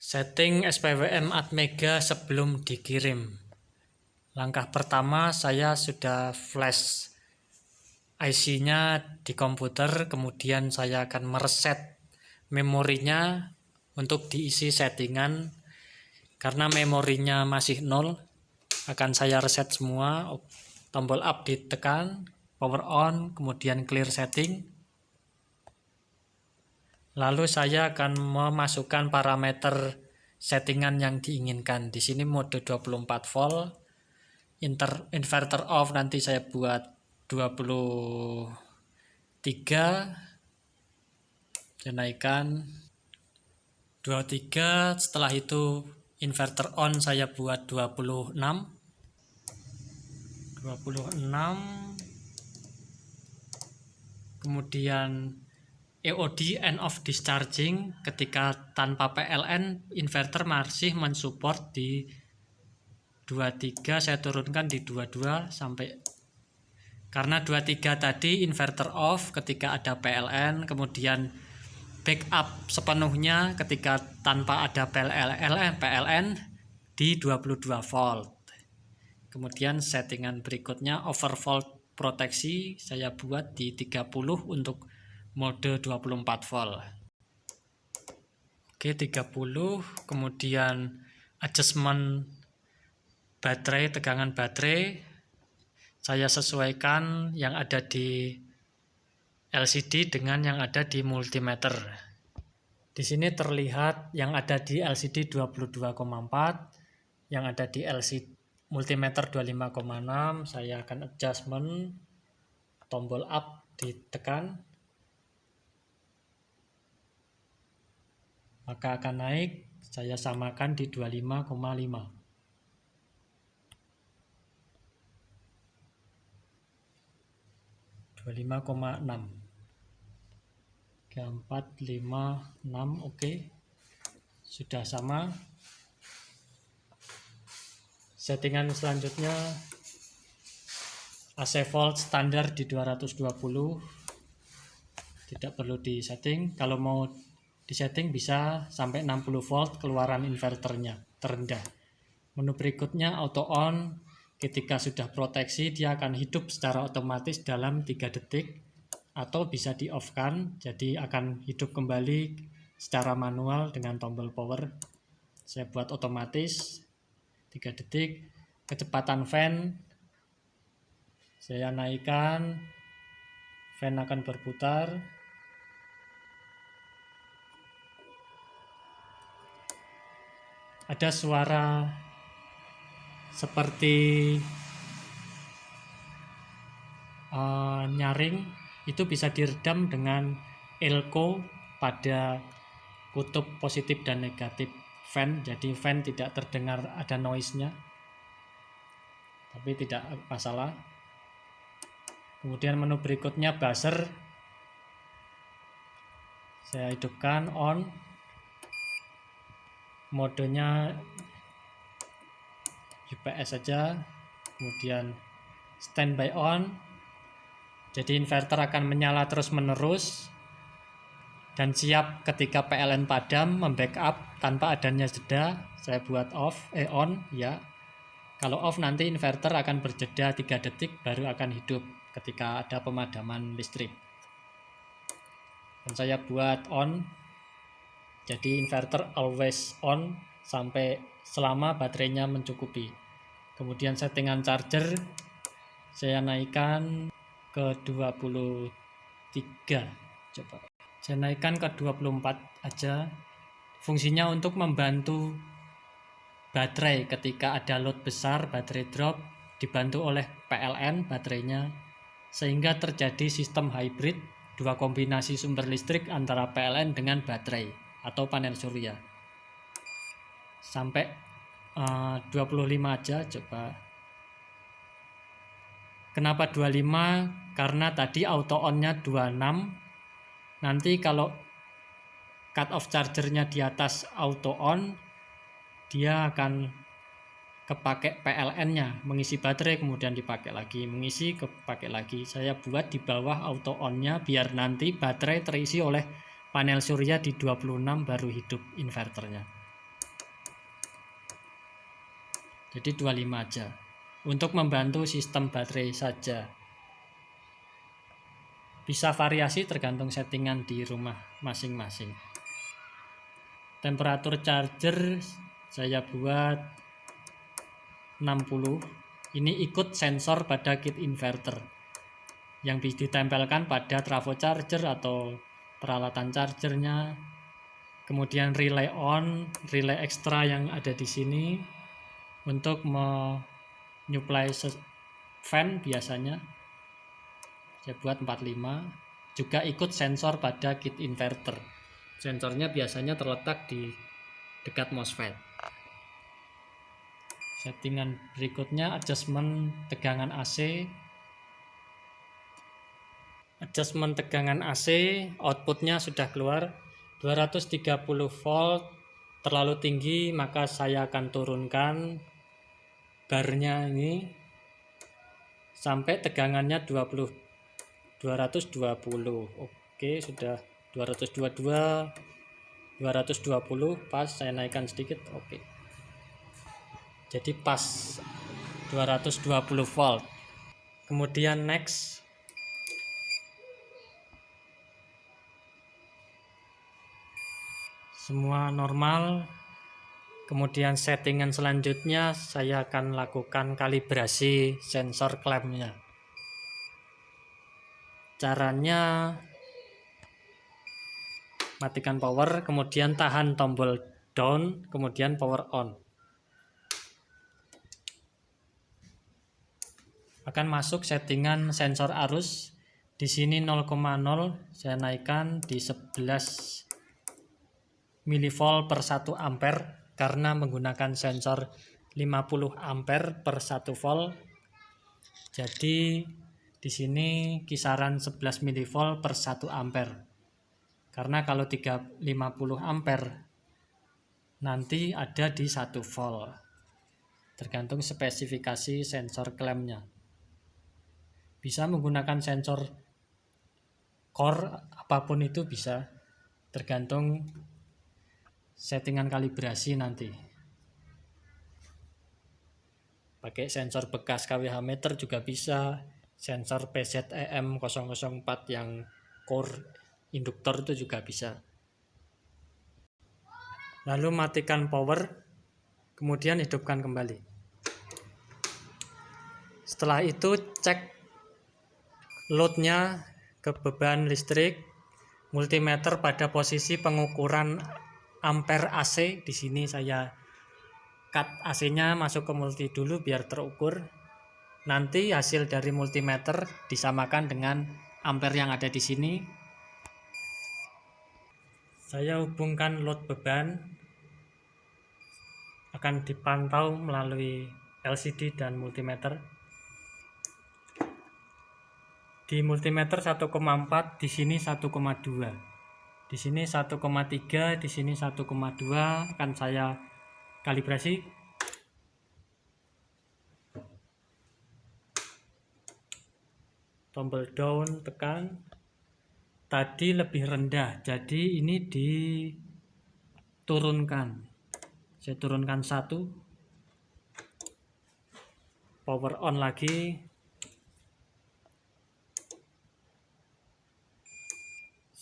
Setting SPWM Atmega sebelum dikirim. Langkah pertama, saya sudah flash IC-nya di komputer, kemudian saya akan mereset memorinya untuk diisi settingan. Karena memorinya masih 0, akan saya reset semua. Tombol up ditekan, power on, kemudian clear setting. Lalu saya akan memasukkan parameter settingan yang diinginkan. Di sini mode 24 volt. Inverter off nanti saya buat 23. Saya naikkan 23. Setelah itu inverter on saya buat 26. Kemudian EOD end of discharging, ketika tanpa PLN inverter masih mensupport di 23, saya turunkan di 22 sampai, karena 23 tadi inverter off ketika ada PLN, kemudian backup sepenuhnya ketika tanpa ada PLN di 22 volt. Kemudian settingan berikutnya overvolt proteksi saya buat di 30 untuk mode 24 volt. Oke, 30. Kemudian adjustment baterai, tegangan baterai saya sesuaikan yang ada di LCD dengan yang ada di multimeter. Di sini terlihat yang ada di LCD 22,4, yang ada di LCD multimeter 25,6. Saya akan adjustment, tombol up ditekan, maka akan naik. Saya samakan di 25,5. 25,6. 4, 5, 6. Oke. Sudah sama. Settingan selanjutnya AC volt standar di 220. Tidak perlu disetting. Kalau mau disetting bisa sampai 60 volt keluaran inverternya terendah. Menu berikutnya auto on. Ketika sudah proteksi dia akan hidup secara otomatis dalam 3 detik, atau bisa di off kan, jadi akan hidup kembali secara manual dengan tombol power. Saya buat otomatis 3 detik. Kecepatan fan saya naikkan, fan akan berputar. Ada suara seperti nyaring, itu bisa diredam dengan elko pada kutub positif dan negatif fan. Jadi fan tidak terdengar ada noise-nya, tapi tidak masalah. Kemudian menu berikutnya buzzer, saya hidupkan on, modenya UPS saja, kemudian standby on. Jadi inverter akan menyala terus menerus dan siap ketika PLN padam membackup tanpa adanya jeda. Saya buat on ya. Kalau off nanti inverter akan berjeda 3 detik baru akan hidup ketika ada pemadaman listrik. Dan saya buat on. Jadi inverter always on sampai selama baterainya mencukupi. Kemudian settingan charger saya naikkan ke 23. Coba saya naikkan ke 24 aja. Fungsinya untuk membantu baterai ketika ada load besar, baterai drop, dibantu oleh PLN baterainya, sehingga terjadi sistem hybrid, 2 kombinasi sumber listrik antara PLN dengan baterai atau panel surya. Sampai 25 aja coba. Kenapa 25? Karena tadi auto on-nya 26. Nanti kalau cut off chargernya di atas auto on, dia akan kepake PLN-nya, mengisi baterai kemudian dipakai lagi, mengisi kepakai lagi. Saya buat di bawah auto on-nya biar nanti baterai terisi oleh panel surya di 26 baru hidup inverternya. Jadi 25 aja. Untuk membantu sistem baterai saja. Bisa variasi tergantung settingan di rumah masing-masing. Temperatur charger saya buat 60. Ini ikut sensor pada kit inverter yang bisa ditempelkan pada trafo charger atau peralatan chargernya. Kemudian relay on, relay ekstra yang ada di sini untuk menyuplai fan biasanya. Saya buat 45. Juga ikut sensor pada kit inverter. Sensornya biasanya terletak di dekat MOSFET. Settingan berikutnya adjustment tegangan AC. Adjustment tegangan AC, outputnya sudah keluar 230 volt. Terlalu tinggi, maka saya akan turunkan barnya ini sampai tegangannya 220. Oke, sudah 222, 220 pas, saya naikkan sedikit. Oke. Jadi pas 220 volt. Kemudian next. Semua normal. Kemudian settingan selanjutnya saya akan lakukan kalibrasi sensor klampnya. Caranya matikan power, kemudian tahan tombol down, kemudian power on. Akan masuk settingan sensor arus. Di sini 0,0 saya naikkan di 11 mV per 1 ampere karena menggunakan sensor 50 ampere per 1 volt. Jadi di sini kisaran 11 mV per 1 ampere. Karena kalau 50 ampere nanti ada di 1 volt. Tergantung spesifikasi sensor klampnya. Bisa menggunakan sensor core, apapun itu bisa, tergantung settingan kalibrasi nanti. Pakai sensor bekas kWh meter juga bisa, sensor PZEM004 yang core induktor itu juga bisa. Lalu matikan power, kemudian hidupkan kembali. Setelah itu cek loadnya ke beban listrik, multimeter pada posisi pengukuran ampere AC. Di sini saya cut AC-nya masuk ke multi dulu biar terukur. Nanti hasil dari multimeter disamakan dengan ampere yang ada di sini. Saya hubungkan load beban, akan dipantau melalui LCD dan multimeter. Di multimeter 1,4, di sini 1,2. Di sini 1,3, di sini 1,2 akan saya kalibrasi. Tombol down tekan. Tadi lebih rendah, jadi ini diturunkan. Saya turunkan 1. Power on lagi.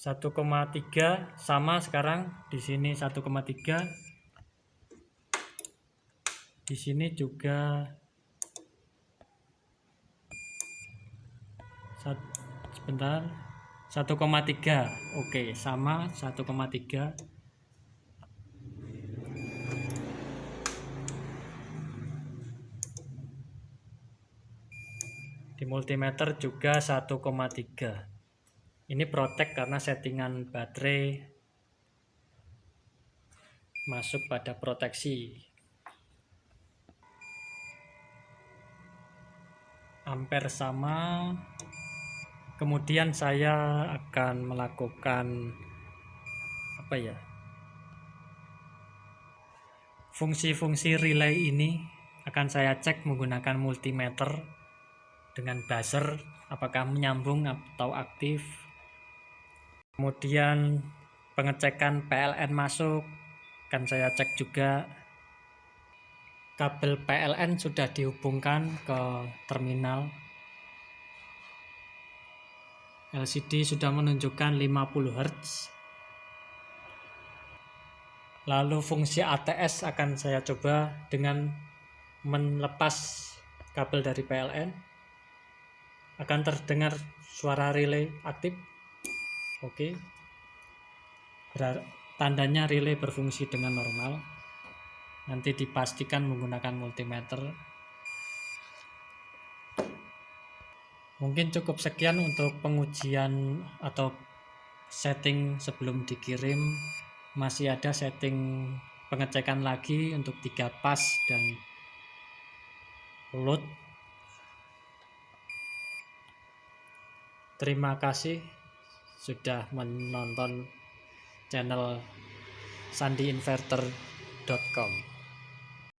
1,3 sama sekarang, di sini 1,3, di sini juga sebentar 1,3. Oke, sama 1,3. Di multimeter juga 1,3. Ini protect karena settingan baterai masuk pada proteksi. Ampere sama. Kemudian saya akan melakukan fungsi-fungsi relay ini akan saya cek menggunakan multimeter dengan buzzer, apakah menyambung atau aktif. Kemudian pengecekan PLN masuk akan saya cek juga. kabel PLN sudah dihubungkan ke terminal. LCD sudah menunjukkan 50 Hz. Lalu fungsi ATS akan saya coba dengan melepas kabel dari PLN. Akan terdengar suara relay aktif. Oke. Tandanya relay berfungsi dengan normal. Nanti dipastikan menggunakan multimeter. Mungkin cukup sekian untuk pengujian atau setting sebelum dikirim. Masih ada setting pengecekan lagi untuk 3 pas dan load. Terima kasih sudah menonton channel sandiinverter.com.